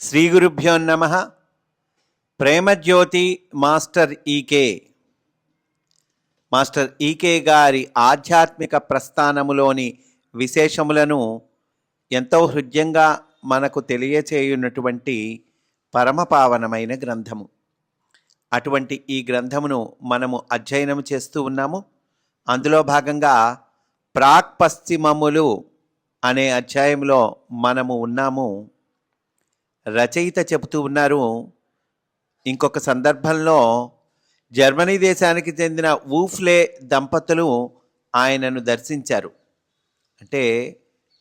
శ్రీ గురుభ్యో నమః. ప్రేమజ్యోతి మాస్టర్ ఈకే గారి ఆధ్యాత్మిక ప్రస్థానములోని విశేషములను ఎంతో హృద్యంగా మనకు తెలియచేయున్నటువంటి పరమపావనమైన గ్రంథము. అటువంటి ఈ గ్రంథమును మనము అధ్యయనం చేస్తూ ఉన్నాము. అందులో భాగంగా ప్రాక్పశ్చిమములు అనే అధ్యాయంలో మనము ఉన్నాము. రచయిత చెబుతూ ఉన్నారు, ఇంకొక సందర్భంలో జర్మనీ దేశానికి చెందిన ఊఫ్లే దంపతులు ఆయనను దర్శించారు. అంటే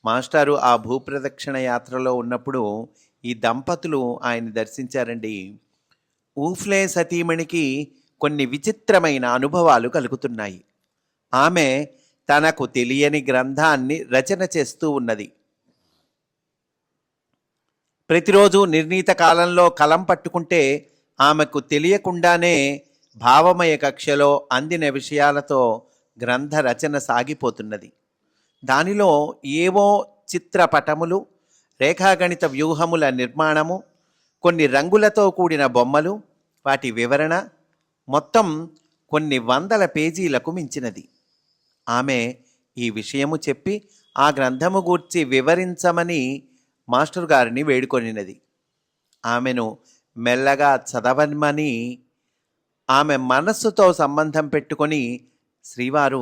మాస్టారు ఆ భూప్రదక్షిణ యాత్రలో ఉన్నప్పుడు ఈ దంపతులు ఆయన దర్శించారండి. ఊఫ్లే సతీమణికి కొన్ని విచిత్రమైన అనుభవాలు కలుగుతున్నాయి. ఆమె తనకు తెలియని గ్రంథాన్ని రచన చేస్తూ ఉన్నది. ప్రతిరోజు నిర్ణీత కాలంలో కలం పట్టుకుంటే ఆమెకు తెలియకుండానే భావమయ కక్షలో అందిన విషయాలతో గ్రంథ రచన సాగిపోతున్నది. దానిలో ఏవో చిత్రపటములు, రేఖాగణిత వ్యూహముల నిర్మాణము, కొన్ని రంగులతో కూడిన బొమ్మలు, వాటి వివరణ మొత్తం కొన్ని వందల పేజీలకు మించినది. ఆమె ఈ విషయము చెప్పి ఆ గ్రంథము గూర్చి వివరించమని మాస్టర్ గారిని వేడుకొనినది. ఆమెను మెల్లగా చదవమని ఆమె మనస్సుతో సంబంధం పెట్టుకొని శ్రీవారు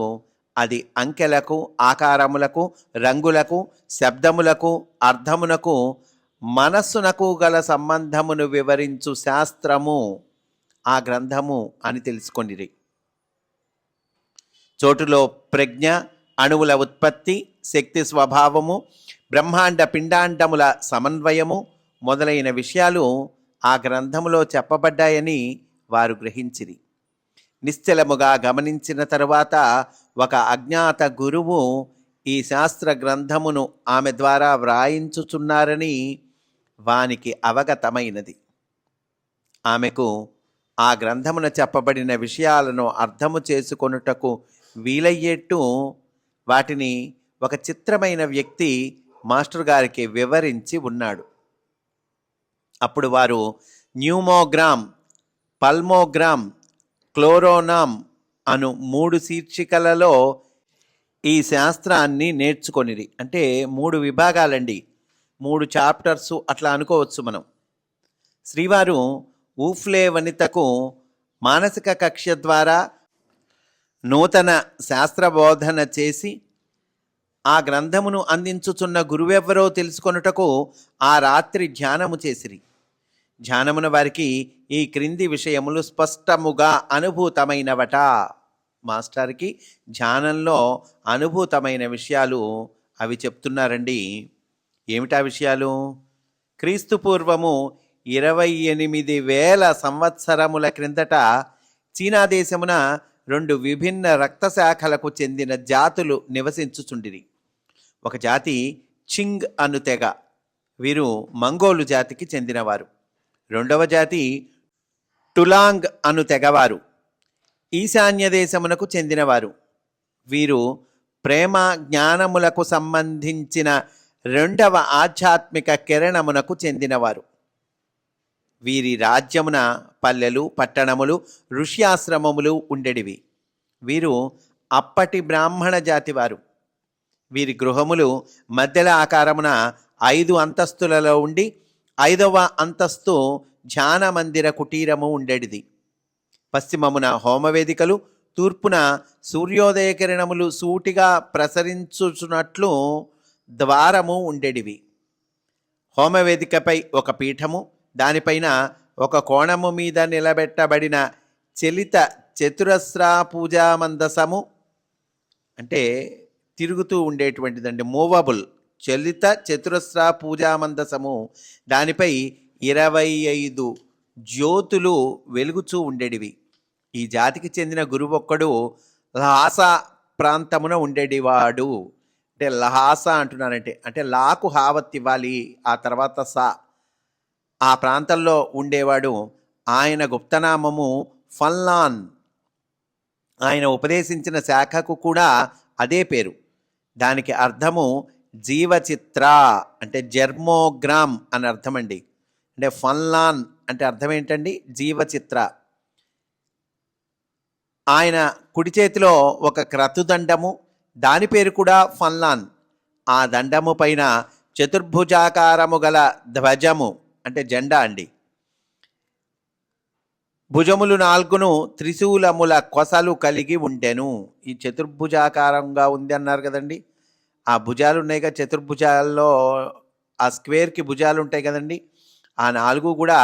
అది అంకెలకు, ఆకారములకు, రంగులకు, శబ్దములకు, అర్థమునకు, మనస్సునకు గల సంబంధమును వివరించు శాస్త్రము ఆ గ్రంథము అని తెలుసుకొనిరి. చోటులో ప్రజ్ఞ, అణువుల ఉత్పత్తి, శక్తి స్వభావము, బ్రహ్మాండ పిండాండముల సమన్వయము మొదలైన విషయాలు ఆ గ్రంథములో చెప్పబడ్డాయని వారు గ్రహించిరి. నిశ్చలముగా గమనించిన తరువాత ఒక అజ్ఞాత గురువు ఈ శాస్త్ర గ్రంథమును ఆమె ద్వారా వ్రాయించుచున్నారని వానికి అవగతమైనది. ఆమెకు ఆ గ్రంథమున చెప్పబడిన విషయాలను అర్థము చేసుకొనుటకు వీలయ్యేట్టు వాటిని ఒక చిత్రమైన వ్యక్తి మాస్టర్ గారికి వివరించి ఉన్నాడు. అప్పుడు వారు న్యూమోగ్రామ్, పల్మోగ్రామ్, క్లోరోనామ్ అను 3 శీర్షికలలో ఈ శాస్త్రాన్ని నేర్చుకొనిరి. అంటే 3 విభాగాలండి, 3 చాప్టర్సు అట్లా అనుకోవచ్చు మనం. శ్రీవారు ఊఫ్లే వనితకు మానసిక కక్ష ద్వారా నూతన శాస్త్రబోధన చేసి ఆ గ్రంథమును అందించుచున్న గురువెవ్వరో తెలుసుకొనుటకు ఆ రాత్రి ధ్యానము చేసిరి. ధ్యానమున వారికి ఈ క్రింది విషయములు స్పష్టముగా అనుభూతమైనవట. మాస్టర్కి ధ్యానంలో అనుభూతమైన విషయాలు అవి చెప్తున్నారండి. ఏమిటా విషయాలు? క్రీస్తు పూర్వము 28,000 సంవత్సరముల క్రిందట చీనా దేశమున 2 విభిన్న రక్తశాఖలకు చెందిన జాతులు నివసించుచుండిరి. ఒక జాతి చింగ్ అను తెగ, వీరు మంగోలు జాతికి చెందినవారు. రెండవ జాతి టులాంగ్ అను తెగవారు, ఈశాన్య దేశమునకు చెందినవారు. వీరు ప్రేమ జ్ఞానములకు సంబంధించిన 2వ ఆధ్యాత్మిక కిరణమునకు చెందినవారు. వీరి రాజ్యమున పల్లెలు, పట్టణములు, ఋష్యాశ్రమములు ఉండేటివి. వీరు అప్పటి బ్రాహ్మణ జాతివారు. వీరి గృహములు మధ్యల ఆకారమున 5 అంతస్తులలో ఉండి 5వ అంతస్తు ధ్యాన మందిర కుటీరము ఉండేటిది. పశ్చిమమున హోమవేదికలు, తూర్పున సూర్యోదయ కిరణములు సూటిగా ప్రసరించుచున్నట్లు ద్వారము ఉండేటివి. హోమవేదికపై ఒక పీఠము, దానిపైన ఒక కోణము మీద నిలబెట్టబడిన చలిత చతురస్ర పూజా మందసము, అంటే తిరుగుతూ ఉండేటువంటిదండి, మూవబుల్ చలిత చతురస్ర పూజా మందసము, దానిపై 25 జ్యోతులు వెలుగుచూ ఉండేటివి. ఈ జాతికి చెందిన గురువొక్కడు లహాసా ప్రాంతమున ఉండేటివాడు. అంటే లహాసా అంటున్నానంటే అంటే లాకు హావత్ ఇవ్వాలి, ఆ తర్వాత సా, ఆ ప్రాంతంలో ఉండేవాడు. ఆయన గుప్తనామము ఫల్లాన్. ఆయన ఉపదేశించిన శాఖకు కూడా అదే పేరు. దానికి అర్థము జీవచిత్ర, అంటే జర్మోగ్రామ్ అని అర్థమండి. అంటే ఫన్లాన్ అంటే అర్థం ఏంటండి? జీవచిత్ర. ఆయన కుడి చేతిలో ఒక క్రతుదండము, దాని పేరు కూడా ఫన్లాన్. ఆ దండము పైన చతుర్భుజాకారము గల ధ్వజము అంటే జెండా అండి. భుజములు 4 త్రిశూలముల కొసలు కలిగి ఉండెను. ఈ చతుర్భుజాకారంగా ఉంది అన్నారు కదండి. ఆ భుజాలు ఉన్నాయిగా, చతుర్భుజాల్లో ఆ స్క్వేర్కి భుజాలు ఉంటాయి కదండి. ఆ 4 కూడా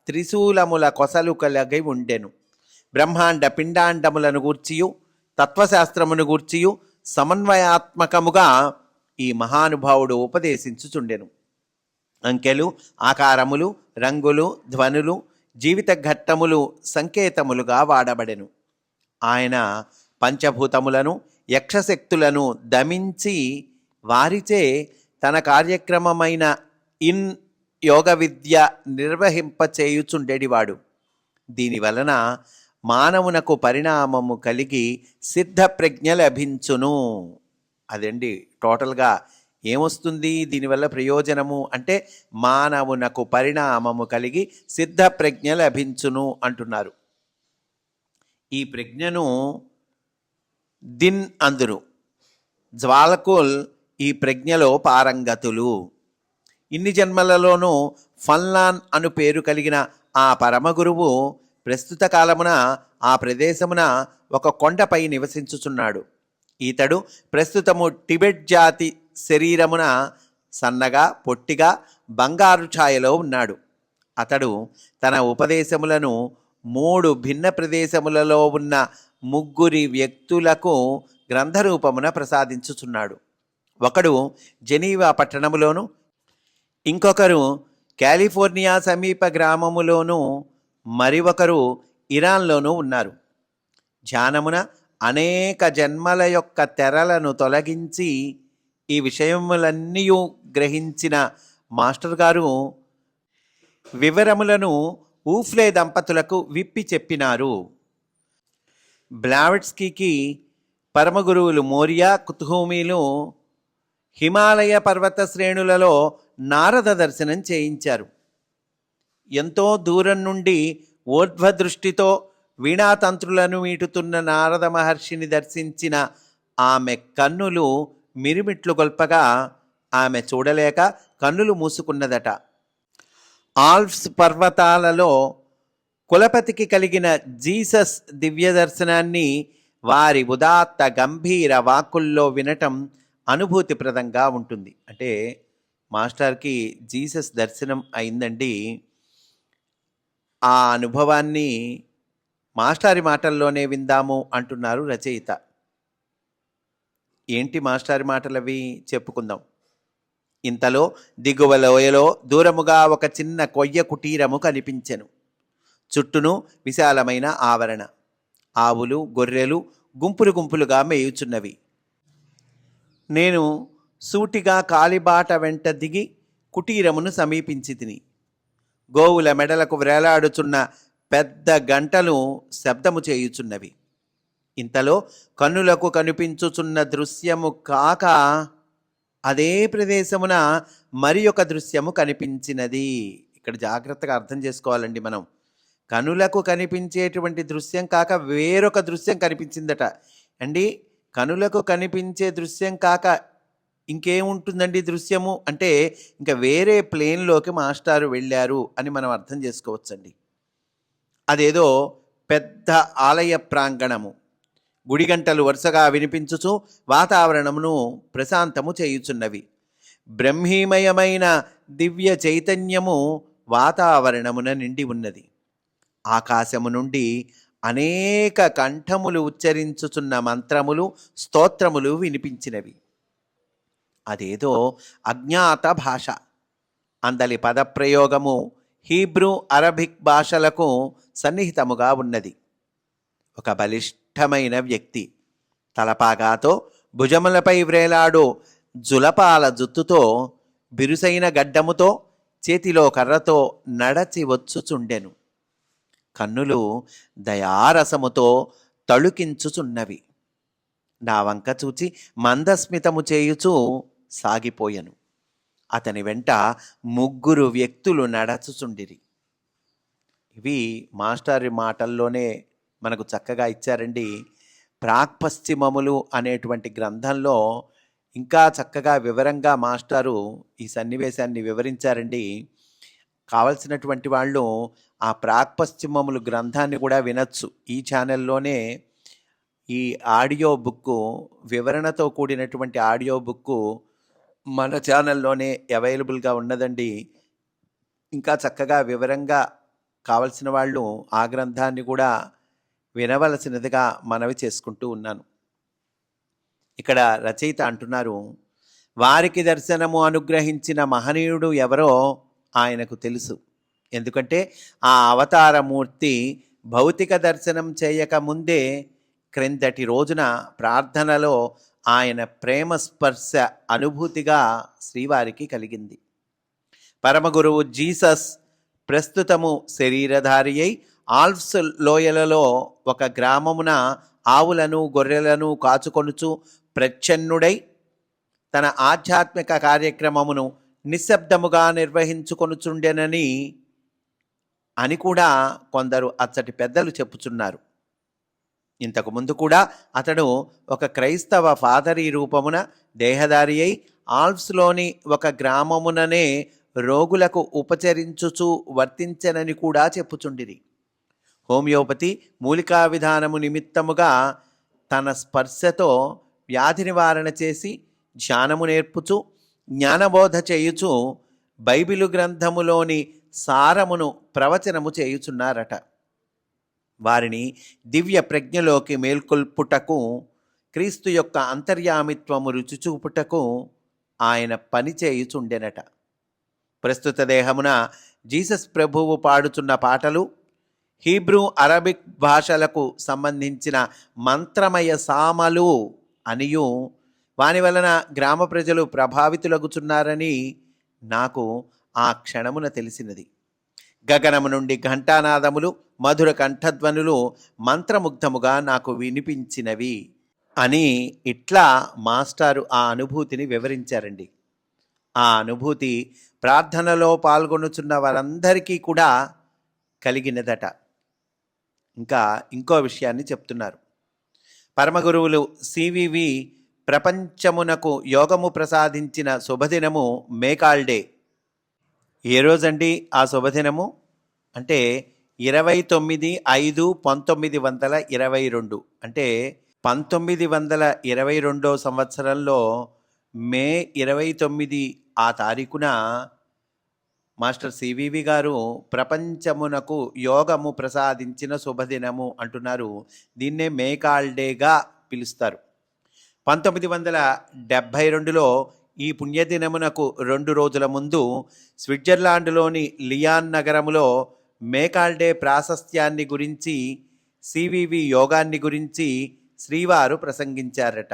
త్రిశూలముల కొసలు కలిగి ఉండెను. బ్రహ్మాండ పిండాండములను గూర్చియు తత్వశాస్త్రమును గూర్చియు సమన్వయాత్మకముగా ఈ మహానుభావుడు ఉపదేశించుచుండెను. అంకెలు, ఆకారములు, రంగులు, ధ్వనులు, జీవిత ఘట్టములు సంకేతములుగా వాడబడెను. ఆయన పంచభూతములను, యక్షశక్తులను దమించి వారిచే తన కార్యక్రమమైన ఇన్ యోగ విద్య నిర్వహింపచేయుచుండెడివాడు. దీనివలన మానవునకు పరిణామము కలిగి సిద్ధ ప్రజ్ఞ లభించును. అదండి టోటల్గా ఏమొస్తుంది దీనివల్ల ప్రయోజనము అంటే మానవునకు పరిణామము కలిగి సిద్ధ ప్రజ్ఞ లభించును అంటున్నారు. ఈ ప్రజ్ఞను దిన్ అందురు. జ్వాలకుల్ ఈ ప్రజ్ఞలో పారంగతులు. ఇన్ని జన్మలలోనూ ఫన్లాన్ అను పేరు కలిగిన ఆ పరమగురువు ప్రస్తుత కాలమున ఆ ప్రదేశమున ఒక కొండపై నివసించుచున్నాడు. ఈతడు ప్రస్తుతము టిబెట్ జాతి శరీరమున సన్నగా, పొట్టిగా, బంగారు ఛాయలో ఉన్నాడు. అతడు తన ఉపదేశములను 3 భిన్న ప్రదేశములలో ఉన్న 3 వ్యక్తులకు గ్రంథరూపమున ప్రసాదించుచున్నాడు. ఒకడు జెనీవా పట్టణములోను, ఇంకొకరు కాలిఫోర్నియా సమీప గ్రామములోను, మరి ఒకరు ఇరాన్లోనూ ఉన్నారు. ధ్యానమున అనేక జన్మల యొక్క తెరలను తొలగించి ఈ విషయములన్నీ గ్రహించిన మాస్టర్ గారు వివరములను ఊఫ్లే దంపతులకు విప్పి చెప్పినారు. బ్లావెట్స్కీకి పరమగురువులు మోరియా, కుతుహూమీలు హిమాలయ పర్వత శ్రేణులలో నారద దర్శనం చేయించారు. ఎంతో దూరం నుండి ఊర్ధ్వ దృష్టితో వీణాతంత్రులను మీటుతున్న నారద మహర్షిని దర్శించిన ఆమె కన్నులు మిరిమిట్లు గొల్పగా ఆమె చూడలేక కన్నులు మూసుకున్నదట. ఆల్ప్స్ పర్వతాలలో కులపతికి కలిగిన జీసస్ దివ్య దర్శనాన్ని వారి ఉదాత్త గంభీర వాక్కుల్లో వినటం అనుభూతిప్రదంగా ఉంటుంది. అంటే మాస్టర్కి జీసస్ దర్శనం అయిందండి. ఆ అనుభవాన్ని మాస్టారి మాటల్లోనే విందాము అంటున్నారు రచయిత. ఏంటి మాస్టారి మాటలవి చెప్పుకుందాం. ఇంతలో దిగువ లోయలో దూరముగా ఒక చిన్న కొయ్య కుటీరము కనిపించెను. చుట్టూను విశాలమైన ఆవరణ. ఆవులు, గొర్రెలు గుంపులు గుంపులుగా మేయుచున్నవి. నేను సూటిగా కాలిబాట వెంట దిగి కుటీరమును సమీపించి తిని. గోవుల మెడలకు వ్రేలాడుచున్న పెద్ద గంటలు శబ్దము చేయుచున్నవి. ఇంతలో కన్నులకు కనిపించుచున్న దృశ్యము కాక అదే ప్రదేశమున మరి ఒక దృశ్యము కనిపించినది. ఇక్కడ జాగ్రత్తగా అర్థం చేసుకోవాలండి మనం. కనులకు కనిపించేటువంటి దృశ్యం కాక వేరొక దృశ్యం కనిపించిందట అండి. కనులకు కనిపించే దృశ్యం కాక ఇంకేముంటుందండి దృశ్యము అంటే ఇంకా వేరే ప్లేన్లోకి మాస్టారు వెళ్ళారు అని మనం అర్థం చేసుకోవచ్చండి. అదేదో పెద్ద ఆలయ ప్రాంగణము. గుడి గంటలు వరుసగా వినిపించుచు వాతావరణమును ప్రశాంతము చేయుచున్నవి. బ్రహ్మీమయమైన దివ్య చైతన్యము వాతావరణమున నిండి ఉన్నది. ఆకాశము నుండి అనేక కంఠములు ఉచ్చరించుచున్న మంత్రములు, స్తోత్రములు వినిపించినవి. అదేదో అజ్ఞాత భాష. అందలి పదప్రయోగము హీబ్రూ, అరబిక్ భాషలకు సన్నిహితముగా ఉన్నది. ఒక బలిష్టమైన వ్యక్తి తలపాగాతో, భుజములపై వ్రేలాడు జులపాల జుత్తుతో, బిరుసైన గడ్డముతో, చేతిలో కర్రతో నడచి వచ్చుచుండెను. కన్నులు దయారసముతో తళుకించుచున్నవి. నా వంక చూచి మందస్మితము చేయుచు సాగిపోయెను. అతని వెంట 3 వ్యక్తులు నడచుచుండిరి. ఇవి మాస్టర్ మాటల్లోనే మనకు చక్కగా ఇచ్చారండి. ప్రాక్పశ్చిమములు అనేటువంటి గ్రంథంలో ఇంకా చక్కగా వివరంగా మాస్టారు ఈ సన్నివేశాన్ని వివరించారండి. కావలసినటువంటి వాళ్ళు ఆ ప్రాక్పశ్చిమములు గ్రంథాన్ని కూడా వినొచ్చు. ఈ ఛానల్లోనే ఈ ఆడియో బుక్కు, వివరణతో కూడినటువంటి ఆడియో బుక్కు మన ఛానల్లోనే అవైలబుల్గా ఉన్నదండి. ఇంకా చక్కగా వివరంగా కావలసిన వాళ్ళు ఆ గ్రంథాన్ని కూడా వినవలసినదిగా మనవి చేసుకుంటూ ఉన్నాను. ఇక్కడ రచయిత అంటున్నారు, వారికి దర్శనము అనుగ్రహించిన మహనీయుడు ఎవరో ఆయనకు తెలుసు. ఎందుకంటే ఆ అవతారమూర్తి భౌతిక దర్శనం చేయక ముందే క్రిందటి రోజున ప్రార్థనలో ఆయన ప్రేమ స్పర్శ అనుభూతిగా శ్రీవారికి కలిగింది. పరమగురువు జీసస్ ప్రస్తుతము శరీరధారి అయి ఆల్ప్స్ లోయలలో ఒక గ్రామమున ఆవులను గొర్రెలను కాచుకొనుచు ప్రచ్ఛన్నుడై తన ఆధ్యాత్మిక కార్యక్రమమును నిశ్శబ్దముగా నిర్వహించుకొనుచుండెనని అని కూడా కొందరు అచ్చటి పెద్దలు చెప్పుచున్నారు. ఇంతకుముందు కూడా అతడు ఒక క్రైస్తవ ఫాదరీ రూపమున దేహదారి అయి ఆల్ప్స్లోని ఒక గ్రామముననే రోగులకు ఉపచరించుచు వర్తించెనని కూడా చెప్పుచుండిరి. హోమియోపతి మూలికా విధానము నిమిత్తముగా తన స్పర్శతో వ్యాధి నివారణ చేసి ధ్యానము నేర్పుచు జ్ఞానబోధ చేయుచు బైబిలు గ్రంథములోని సారమును ప్రవచనము చేయుచున్నారట. వారిని దివ్య ప్రజ్ఞలోకి మేల్కొల్పుటకు, క్రీస్తు యొక్క అంతర్యామిత్వము రుచిచూపుటకు ఆయన పని చేయుచుండెనట. ప్రస్తుత దేహమున జీసస్ ప్రభువు పాడుచున్న పాటలు హీబ్రూ అరబిక్ భాషలకు సంబంధించిన మంత్రమయ సామలు అనియు వాని వలన గ్రామ ప్రజలు ప్రభావితులగుచున్నారని నాకు ఆ క్షణమున తెలిసినది. గగనము నుండి ఘంటానాదములు, మధుర కంఠధ్వనులు మంత్రముగ్ధముగా నాకు వినిపించినవి అని ఇట్లా మాస్టారు ఆ అనుభూతిని వివరించారండి. ఆ అనుభూతి ప్రార్థనలో పాల్గొనుచున్న వారందరికీ కూడా కలిగినదట. ఇంకా ఇంకో విషయాన్ని చెప్తున్నారు. పరమగురువులు సివివి ప్రపంచమునకు యోగము ప్రసాదించిన శుభదినము మేకాల్డే. ఏ రోజండి ఆ శుభదినము అంటే 29/5/1922. అంటే 1922 సంవత్సరంలో మే 29 ఆ తారీఖున మాస్టర్ సివివి గారు ప్రపంచమునకు యోగము ప్రసాదించిన శుభదినము అంటున్నారు. దీన్నే మేకాల్డేగా పిలుస్తారు. 1972లో ఈ పుణ్యదినమునకు 2 రోజుల ముందు స్విట్జర్లాండ్లోని లియాన్ నగరములో మేకాల్డే ప్రాశస్త్యాన్ని గురించి, సివివి యోగాన్ని గురించి శ్రీవారు ప్రసంగించారట.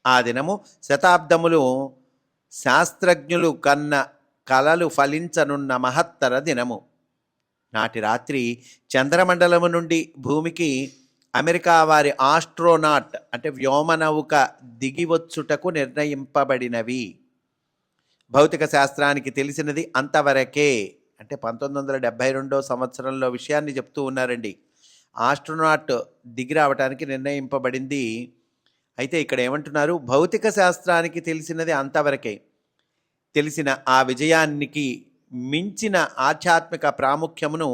ఆ దినము శతాబ్దములు శాస్త్రజ్ఞులు కన్న కలలు ఫలించనున్న మహత్తర దినము. నాటి రాత్రి చంద్రమండలము నుండి భూమికి అమెరికా వారి ఆస్ట్రోనాట్ అంటే వ్యోమనౌక దిగివచ్చుటకు నిర్ణయింపబడినవి. భౌతిక శాస్త్రానికి తెలిసినది అంతవరకే. అంటే 1972 సంవత్సరంలో విషయాన్ని చెప్తూ ఉన్నారండి. ఆస్ట్రోనాట్ దిగి రావడానికి నిర్ణయింపబడింది. అయితే ఇక్కడ ఏమంటున్నారు, భౌతిక శాస్త్రానికి తెలిసినది అంతవరకే. తెలిసిన ఆ విజయానికి మించిన ఆధ్యాత్మిక ప్రాముఖ్యమును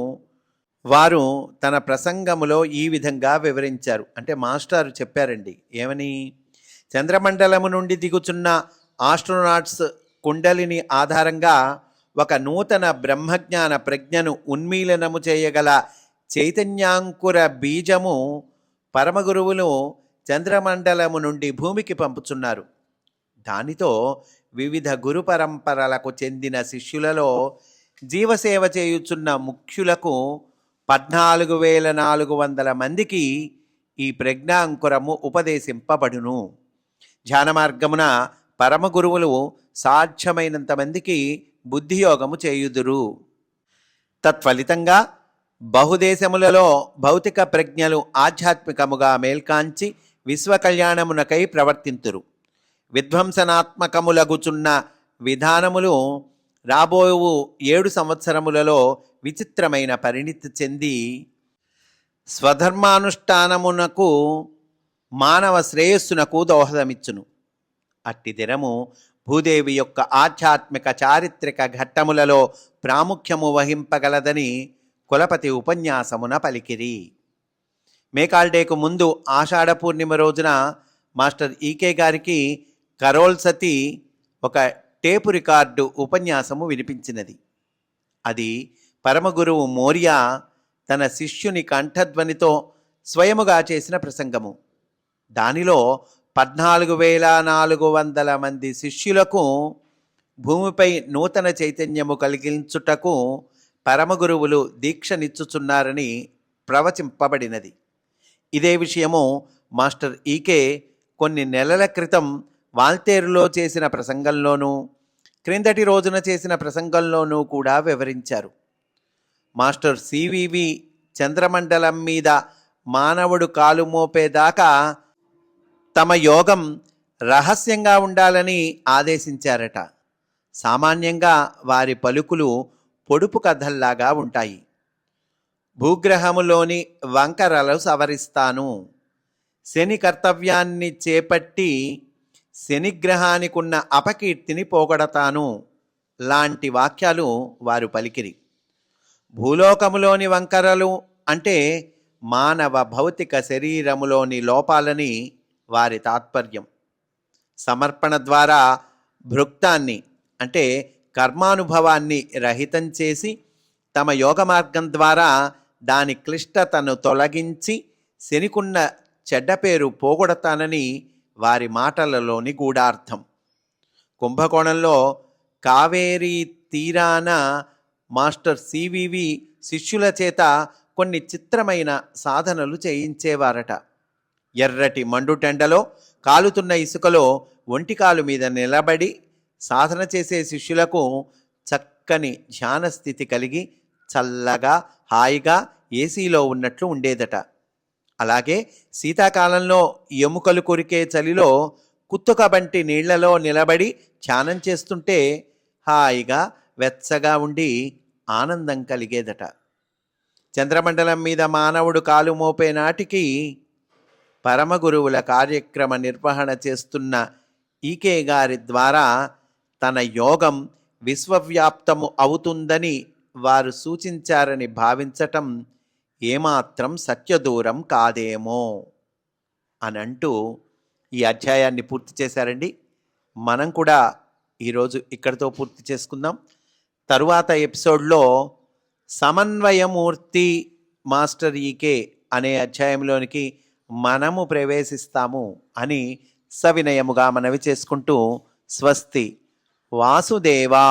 వారు తన ప్రసంగములో ఈ విధంగా వివరించారు. అంటే మాస్టారు చెప్పారండి. ఏమని? చంద్రమండలము నుండి దిగుచున్న ఆస్ట్రోనాట్స్ కుండలిని ఆధారంగా ఒక నూతన బ్రహ్మజ్ఞాన ప్రజ్ఞను ఉన్మీలనము చేయగల చైతన్యాంకుర బీజము పరమగురువులు చంద్రమండలము నుండి భూమికి పంపుచున్నారు. దానితో వివిధ గురు పరంపరలకు చెందిన శిష్యులలో జీవసేవ చేయుచున్న ముఖ్యులకు 14,400 మందికి ఈ ప్రజ్ఞాంకురము ఉపదేశింపబడును. ధ్యాన మార్గమున పరమగురువులు సాధ్యమైనంత మందికి బుద్ధియోగము చేయుదురు. తత్ఫలితంగా బహుదేశములలో భౌతిక ప్రజ్ఞలు ఆధ్యాత్మికముగా మేల్కాంచి విశ్వకళ్యాణమునకై ప్రవర్తింతురు. విధ్వంసనాత్మకములగుచున్న విధానములు రాబోవు 7 సంవత్సరములలో విచిత్రమైన పరిణితి చెంది స్వధర్మానుష్ఠానమునకు మానవ శ్రేయస్సునకు దోహదమిచ్చును. అట్టి దినము భూదేవి యొక్క ఆధ్యాత్మిక చారిత్రక ఘట్టములలో ప్రాముఖ్యము వహింపగలదని కులపతి ఉపన్యాసమున పలికిరి. మేకాల్డేకు ముందు ఆషాఢ పూర్ణిమ రోజున మాస్టర్ ఈకే గారికి కరోల్ సతి ఒక టేపు రికార్డు ఉపన్యాసము వినిపించినది. అది పరమగురువు మోరియా తన శిష్యుని కంఠధ్వనితో స్వయముగా చేసిన ప్రసంగము. దానిలో 14,400 మంది శిష్యులకు భూమిపై నూతన చైతన్యము కలిగించుటకు పరమగురువులు దీక్షనిచ్చుచున్నారని ప్రవచింపబడినది. ఇదే విషయము మాస్టర్ ఈకే కొన్ని నెలల క్రితం వాల్తేరులో చేసిన ప్రసంగంలోనూ క్రిందటి రోజున చేసిన ప్రసంగంలోనూ కూడా వివరించారు. మాస్టర్ సివివి చంద్రమండలం మీద మానవుడు కాలు మోపేదాకా తమ యోగం రహస్యంగా ఉండాలని ఆదేశించారట. సామాన్యంగా వారి పలుకులు పొడుపు కథల్లాగా ఉంటాయి. భూగ్రహములోని వంకరలు సవరిస్తాను, శని కర్తవ్యాన్ని చేపట్టి శనిగ్రహానికున్న అపకీర్తిని పోగొడతాను లాంటి వాక్యాలు వారు పలికిరి. భూలోకములోని వంకరలు అంటే మానవ భౌతిక శరీరములోని లోపాలని వారి తాత్పర్యం. సమర్పణ ద్వారా భృక్తాన్ని అంటే కర్మానుభవాన్ని రహితం చేసి తమ యోగ మార్గం ద్వారా దాని క్లిష్టతను తొలగించి శనికున్న చెడ్డ పేరు పోగొడతానని వారి మాటలలోని గూఢార్థం. కుంభకోణంలో కావేరీ తీరాన మాస్టర్ సివివి శిష్యుల చేత కొన్ని చిత్రమైన సాధనలు చేయించేవారట. ఎర్రటి మండుటెండలో కాలుతున్న ఇసుకలో ఒంటికాలు మీద నిలబడి సాధన చేసే శిష్యులకు చక్కని ధ్యాన స్థితి కలిగి చల్లగా హాయిగా ఏసీలో ఉన్నట్లు ఉండేదట. అలాగే శీతాకాలంలో ఎముకలు కొరికే చలిలో కుత్తుకబంటి నీళ్లలో నిలబడి ధ్యానం చేస్తుంటే హాయిగా వెచ్చగా ఉండి ఆనందం కలిగేదట. చంద్రమండలం మీద మానవుడు కాలు మోపే నాటికి పరమగురువుల కార్యక్రమ నిర్వహణ చేస్తున్న ఈకే గారి ద్వారా తన యోగం విశ్వవ్యాప్తము అవుతుందని వారు సూచించారని భావించటం ఏమాత్రం సత్యదూరం కాదేమో అని అంటూ ఈ అధ్యాయాన్ని పూర్తి చేశారండి. మనం కూడా ఈరోజు ఇక్కడితో పూర్తి చేసుకుందాం. తరువాత ఎపిసోడ్లో సమన్వయమూర్తి మాస్టర్ ఈకే అనే అధ్యాయంలోనికి మనము ప్రవేశిస్తాము అని సవినయముగా మనవి చేసుకుంటూ స్వస్తి. వాసుదేవా.